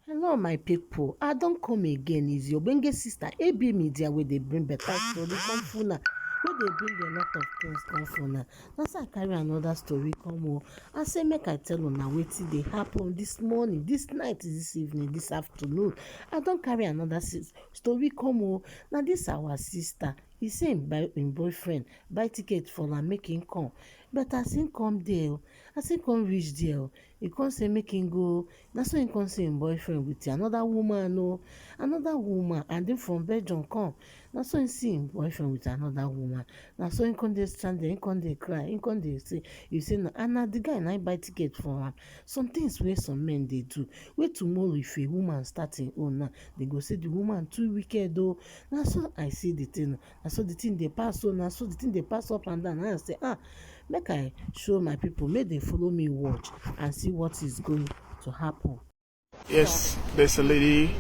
Hello my pipo, I don come again. Is your ogbonge sister AB Media wey dey bring better story come full na, wey dey bring a lot of things come full na. Na so I carry another story come o. I say make I tell una wetin dey happen this morning, this night, this evening, this afternoon. I don carry another story come o. Na this our sister, he say im boyfriend buy ticket for am make im come, but as im come there o, as im come reach there o, e come say make im go. Na so im come see im boyfriend with another woman o, another woman, and im from Belgium come. Na so im see im boyfriend with another woman. Na so im come dey stand there, im come dey cry, im come dey say, you say na the guy na im buy ticket for am. Some things wey some men dey do, wey tomorrow if a woman start im own now, they go say the woman too wicked o. Na so I see the thing. Na so the thing dey pass o. Na so the thing dey pass up and down. Na I say make I show my people, make they follow me watch and see what is going to happen. Yes, there's a lady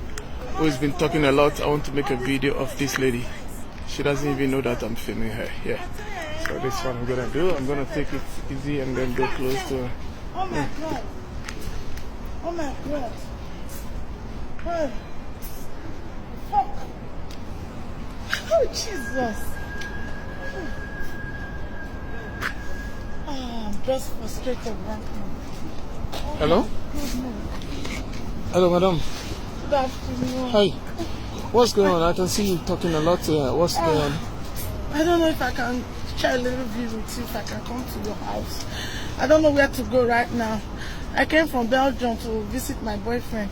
who's been talking a lot. I want to make a video of this lady. She doesn't even know that I'm filming her. Yeah. So this is what I'm gonna do. I'm gonna take it easy and then go close to her. Oh my God. Oh my God. Oh. Fuck. Oh Jesus. I'm just frustrated right now. Hello? Hello, madam. Good afternoon. Hi. What's going on? I can see you talking a lot. What's going on? I don't know if I can share a little bit with you, if I can come to your house. I don't know where to go right now. I came from Belgium to visit my boyfriend.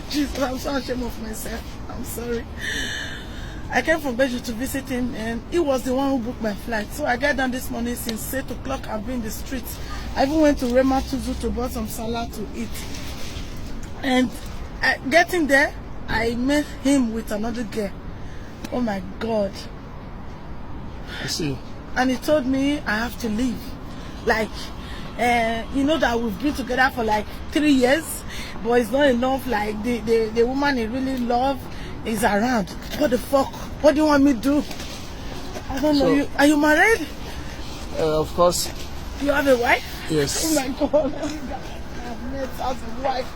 Jesus, I'm so ashamed of myself. I'm sorry. I came from Belgium to visit him, and he was the one who booked my flight. So I got down this morning since 8 o'clock. I've been in the streets. I even went to Rema Tuzu to buy some salad to eat. And getting there, I met him with another girl. Oh my God. I see. And he told me I have to leave. Like, you know that we've been together for like 3 years, but it's not enough. Like the woman he really love is around. What the fuck? What do you want me to do? I don't know. Are you married? Of course. You have a wife? Yes. Oh my God. I've met as a wife.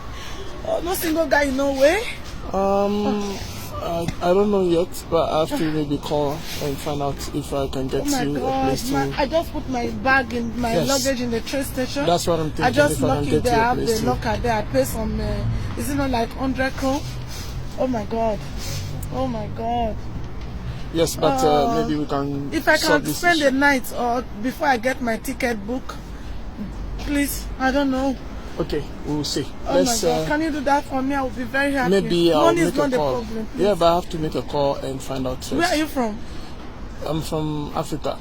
Oh, no single guy in no way? I don't know yet, but I have to maybe call and find out if I can get Oh you my a God. place to... I just put my bag in my luggage in the train station. That's what I'm thinking. I just if I lock can it get there. you I a have place the locker there. I pay some, is it not like 100 kron? Oh my God. Oh my God. Yes, but maybe we can... If I can this spend issue. the night or before I get my ticket book, please, I don't know. Okay, we'll see. Oh my God, can you do that for me? I will be very happy. Maybe I'll Money make is not a the call. problem, please. Yeah, but I have to make a call and find out first. Where are you from? I'm from Africa.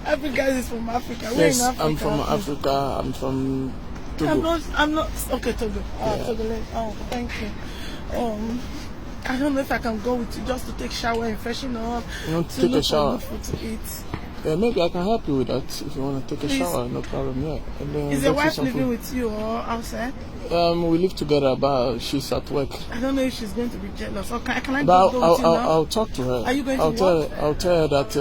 Every guy is from Africa. Where Yes, in Africa? I'm from Africa. I'm from Togo. I'm not, okay, Togo. Yeah. Togo. Oh, thank you. I don't know if I can go with you just to take shower and freshen up. You want to to take a shower? look for good food to eat. Yeah, maybe I can help you with that if you want to take a Please. shower. No problem. Yeah. And then Is get your you wife some living food. with you or outside? We live together, but she's at work. I don't know if she's going to be jealous. Or can I But go with you now? I'll talk to her. Are you going I'll to tell work? I'll tell her that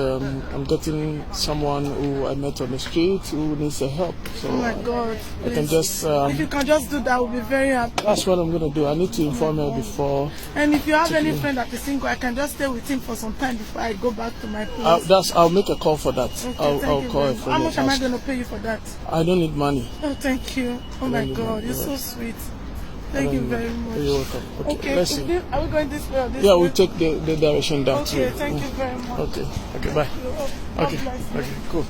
I'm getting someone who I met on the street who needs a help. So Oh my God. I can Please. just if you can just do that, I will be very happy. that's what I'm gonna do. I need to inform her before. And if you have any friend that is single, I can just stay with him for some time before I go back to my place. I'll make a call for that. Okay, I'll call her for How you. much am I going to pay you for that? I don't need money. Oh, thank you. Oh my God, you're so sweet. Thank you very much. You're welcome. Okay, let's see. Are we going this way or this Yeah, way? we'll take the direction down too. Okay, thank you very much. Okay, bye. God Okay, bless you. okay, cool.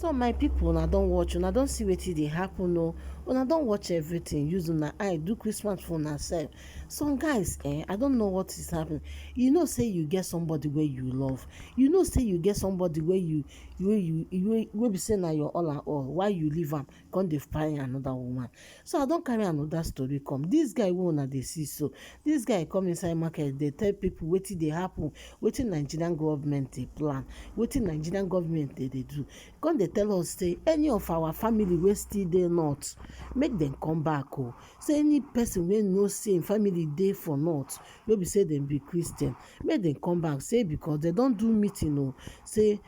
So my people, una don watch, una don see wetin dey happen o. Una don watch everything, use una eye do Christmas for una sef. Some guys, I don't know what is happening. You know say you get somebody wey you love. You know say you get somebody wey be say na your all and all. Why you leave am come dey find another woman? So I don carry another story come. This guy wey una dey see so, this guy come inside market dey tell people wetin dey happen, wetin Nigerian government dey plan, wetin Nigerian government dey do. Come dey tell us say any of our family wey still dey north, make dem come back o. Say any person wey know say im family dey for north, wey be say dem be Christian, make dem come back. Say because dem don do meeting o. Say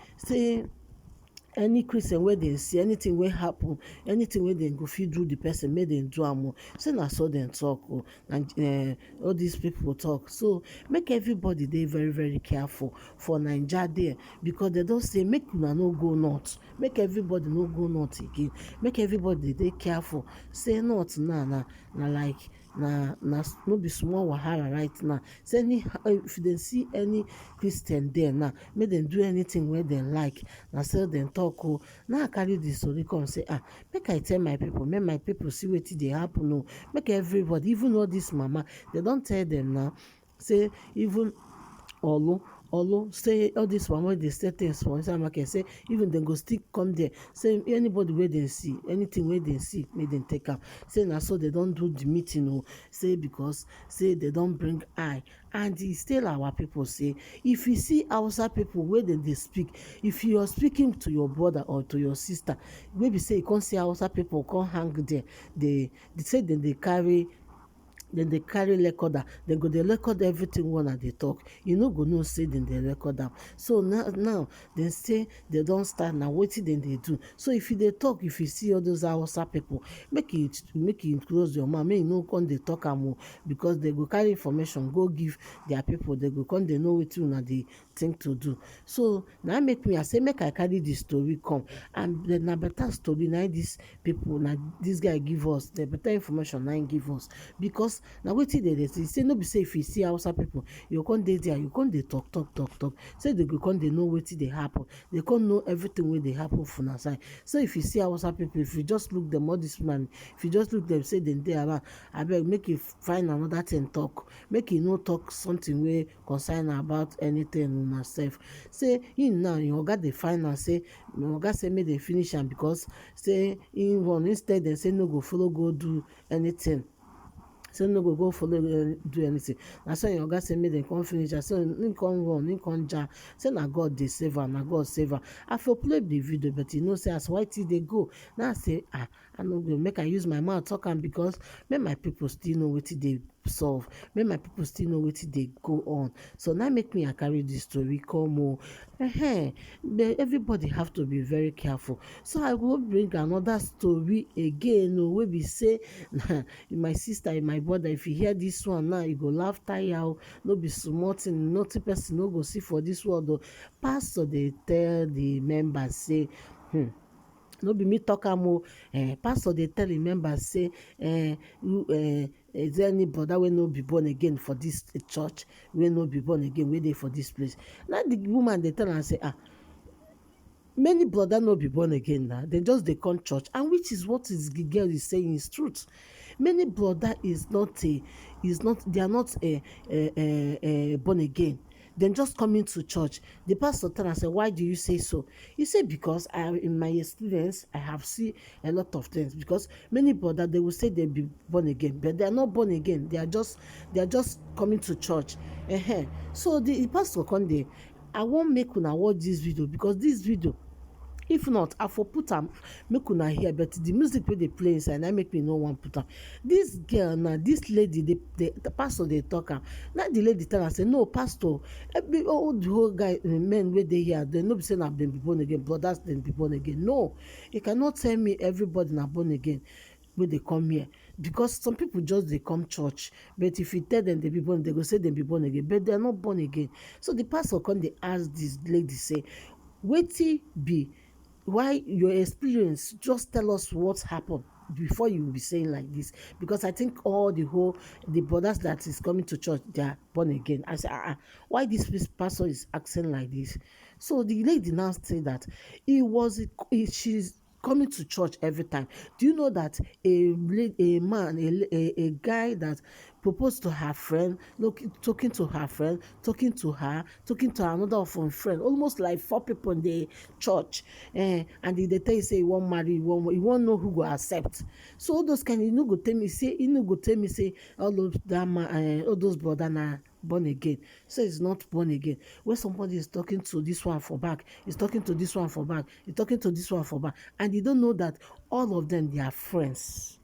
any Christian wey dem see, anything wey happen, anything wey dem go fit do the person, make dem do am o. Say na so dem talk o. And all these people talk. So make everybody dey very very careful for Naija there, because dem don say make una no go north, make everybody no go north again, make everybody dey careful. Say north now na like na no be small wahala right now. Say if dem see any Christian there now, make dem do anything wey dem like. Na so dem talk o. Now I carry the story come say make I tell my people, make my people see wetin dey happen o. Make everybody, even all this mama, dem don tell dem now. Say even Olu, say all this one wey dey sell things for inside market, say even dem go still come there. Say anybody wey dem see, anything wey dem see, make dem take am. Say na so dem don do the meeting o. Say because say dem don bring eye, and e still our people say if you see Hausa people wey dem dey speak, if you are speaking to your brother or to your sister, wey be say you come see Hausa people come hang there, they say dem dey carry recorder, dem go dey record everything wey una dey talk. You no go know say dem dey record am. So now dem say dem don start, na wetin dem dey do. So if you dey talk, if you see all those Hausa people, make you close your mouth, make you no come dey talk am o, because dem go carry information go give their people. Dem go come dey know wetin una dey think to do. So na make me, I say make I carry the story come, and na better story na this people, na this guy give us, the better information na him give us. Because na wetin dem dey say no be say if you see Hausa people, you come dey there, you come dey talk. Say dem go come dey know wetin dey happen, they come know everything wey dey happen for una side. So if you see Hausa people, if you just look them, all this man, if you just look them, say dem dey around, abeg make you find another thing talk. Make you no talk something wey concern about anything una sef. Say him now, your oga dey find am, say your oga say make dem finish am, because say him run, instead dem say no go follow go do anything. Say no go follow do anything. Na so your oga say make dem come finish am. So him come run, him come jam. Say na God dey save am, na God save am. I for play the video, but you know say as white dey go. Now I say I no go make I use my mouth talk am, because make my people still know wetin dey solve, make my people still know wetin dey go on. So now make me I carry this story come o. Everybody have to be very careful. So I go bring another story again o, wey be say my sister, my brother, if you hear this one now, you go laugh tire o. No be small thing, nothing person no go see for this world o. Pastor dey tell the members say no be me talk am o. Pastor dey tell the members say is there any brother wey no be born again for this church, wey no be born again, wey dey for this place? Now the woman dey tell am say many brother no be born again now, they just dey come church, and which is what is the girl is saying is truth. Many brother they are not born again. Then just coming to church. The pastor tell am say, why do you say so? He said, because in my experience, I have seen a lot of things. Because many brother, they will say they be born again, but they are not born again. They are just coming to church. So the pastor come there. I won't make una watch this video, because this video, if not, I for put am make una hear, but the music wey dey play inside na make me no wan put am. This girl now, this lady, the pastor dey talk am. Now the lady tell am say, no pastor, all the whole guy men wey dey here, dem no be say na dem be born again, brothers dem be born again. No, you cannot tell me everybody na born again wey dey come here, because some people just dey come church, but if you tell them they be born, they go say they be born again, but they are not born again. So the pastor come dey ask this lady say, wetin be why your experience, just tell us what happened before you will be saying like this, because I think all the brothers that is coming to church, they are born again. I say why this pastor is acting like this? So the lady now say that she's coming to church every time. Do you know that a man, a guy that proposed to her friend, talking to her friend, talking to her, talking to another of her friend, almost like 4 people in the church, and they tell you say you won't marry, you won't know who go accept. So all those kind, you no go tell me say all those that man, all those brother na born again. So it's not born again. When somebody is talking to this one for back, is talking to this one for back, is talking to this one for back, and you don't know that all of them they are friends.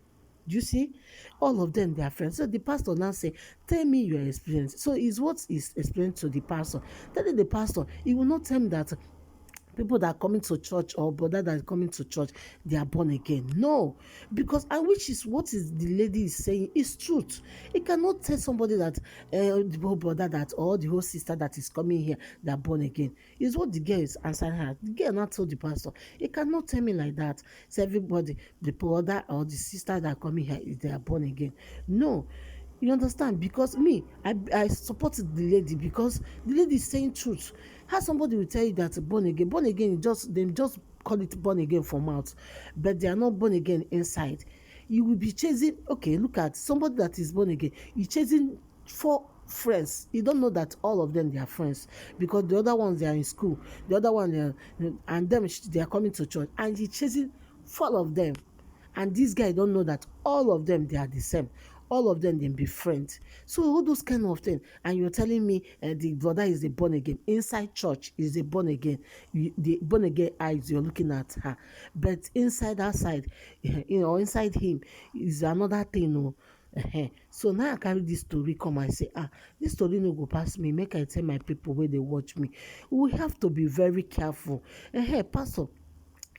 Do you see? All of them they are friends. So the pastor now say, tell me your experience. So is what is explained to the pastor. Telling the pastor, he will not tell me that people that are coming to church or brother that is coming to church, they are born again. No, because and which is what is the lady is saying is truth. It cannot tell somebody that the whole brother that or the whole sister that is coming here, they are born again. Is what the girl is answering her. The girl not told the pastor. It cannot tell me like that. So everybody, the brother or the sister that are coming here, they are born again. No. You understand? Because me, I supported the lady because the lady is saying truth. How somebody will tell you that born again, they just call it born again for mouth, but they are not born again inside. You will be chasing. Okay, look at somebody that is born again. You chasing 4 friends. You don't know that all of them they are friends because the other ones they are in school. The other one and them they are coming to church, and you chasing 4 of them. And this guy don't know that all of them they are the same, all of them they be friends. So all those kind of things, and you're telling me the brother is a born again inside church, is a born again, the born again eyes you're looking at her, but inside outside, inside him is another thing. No. So now I carry this story come and say, this story no go pass me, make I tell my people where they watch me. We have to be very careful. Pastor,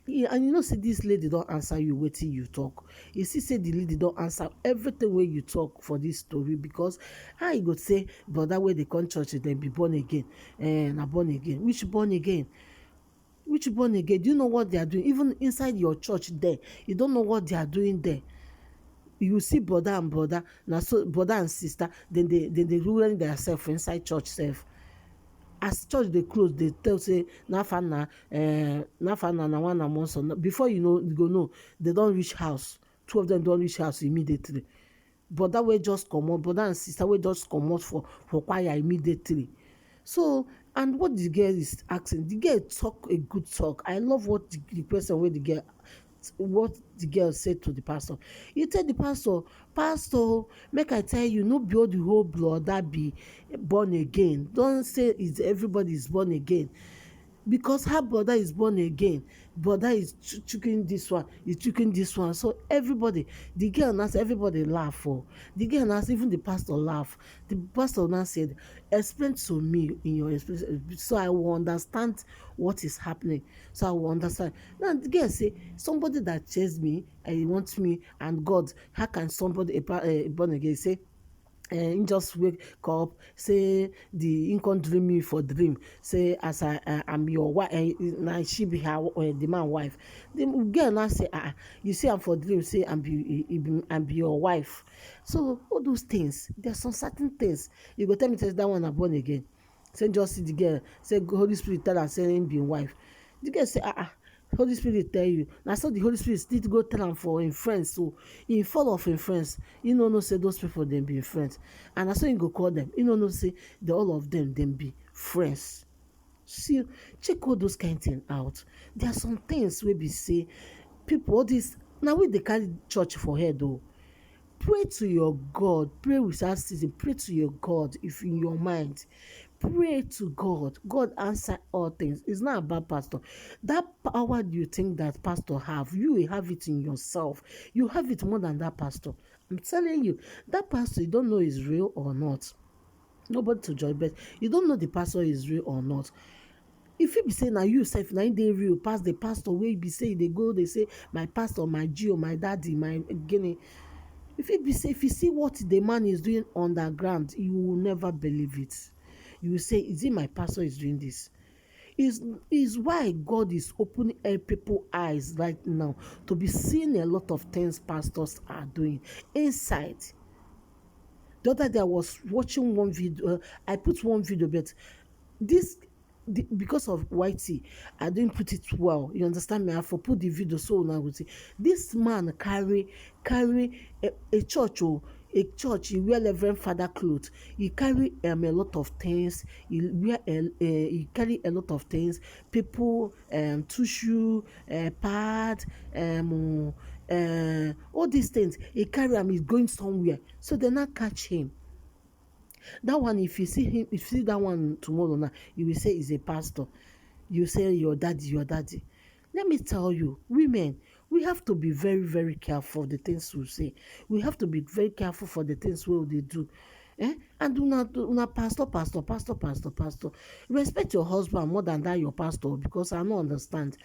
yeah, and you know say dis lady don answer you wetin you talk. You see say the lady don answer everything wey you talk for dis story, because how you go say brother wey dey come church dem be born again, na born again, which born again, which born again? Do you know what they are doing even inside your church there? You don't know what they are doing there. You see brother and brother, na so brother and sister, then they ruin themselves inside church sef. As church dey close, dey tell say nafa na one na month. Before you know, you go know they don reach house. 2 of them don reach house immediately. Brother wey just comot, brother and sister wey just comot for choir immediately. So, and what the girl is asking, the girl talk a good talk. I love what the person wey the girl, what the girl said to the pastor. You tell the pastor, make I tell you, no be all the whole blood that be born again. Don't say it's everybody is born again, because her brother is born again, brother is choking this one, is choking this one. So everybody, the girl now say everybody laugh. The girl now even the pastor laugh. The pastor now said, explain to me in your explanation so I will understand what is happening, so I will understand. Now the girl say, somebody that chased me and he wants me, and God, how can somebody born again say him just wake up, say him come dream me for dream, say as I'm your wife, na she be her the man wife. The girl now say, you say I'm for dream, say I'm be your wife. So all those things, there's some certain things you go tell me say that one na born again. Say just see the girl, say Holy Spirit tell am say him be wife. The girl say Holy Spirit tell you. Na so the Holy Spirit still go tell am for him friends. So in fall of him friends, you no know say those people dem be friends, and na so him go call them. You no know say all of them dem be friends. See, check all those kind thing out. There are some things wey be say people, all this na we dey carry church for head o. Pray to your God, pray without ceasing, pray to your God. If in your mind, pray to God. God answer all things. It's not about pastor. That power you think that pastor have, you will have it in yourself. You have it more than that pastor. I'm telling you, that pastor, you don't know is real or not. Nobody to judge, but you don't know the pastor is real or not. If you be say na you sef na dey real pass the pastor wey be say they go, they say my pastor, my geo, my daddy, my guinea. If you see what the man is doing underground, you will never believe it. You will say, is it my pastor is doing this? Is why God is opening people's eyes right now to be seeing a lot of things pastors are doing inside. The other day I was watching one video. I put one video, but because of YT, I didn't put it well. You understand me? I for put the video so now we see this man carry a church, a church. He wear Reverend Father clothes. He carry a lot of things. He carry a lot of things. People tissue, pad, all these things. He carry him. He's going somewhere. So they not catch him. That one, if you see him, if you see that one tomorrow now, you will say he's a pastor. You say your daddy, your daddy. Let me tell you, women, we have to be very, very careful the things we say. We have to be very careful for the things we they do. And una pastor. Respect your husband more than that your pastor, because I don't understand.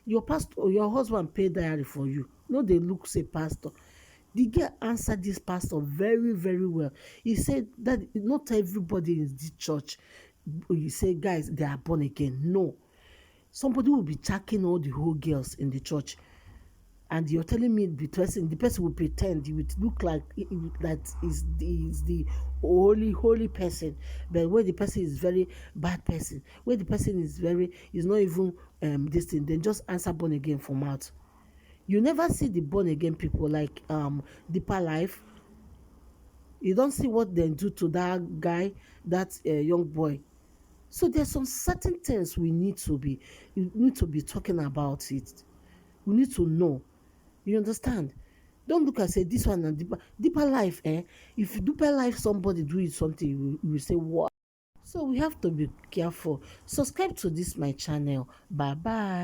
Your pastor, your husband pay diary for you. No, they look say pastor. The girl answered this pastor very, very well. He said that not everybody in the church, you say, guys, they are born again. No. Somebody will be checking all the whole girls in the church. And you're telling me the person will pretend, he would look like that is the holy person, but where the person is very bad person, where the person is not even this thing, then just answer born again from out. You never see the born again people like Deeper Life. You don't see what they do to that guy, that young boy. So there's some certain things you need to be talking about it. We need to know. You understand? Don't look and say this one and Deeper Life. If Deeper Life somebody doing something, you will say what? So we have to be careful. Subscribe to this my channel. Bye bye.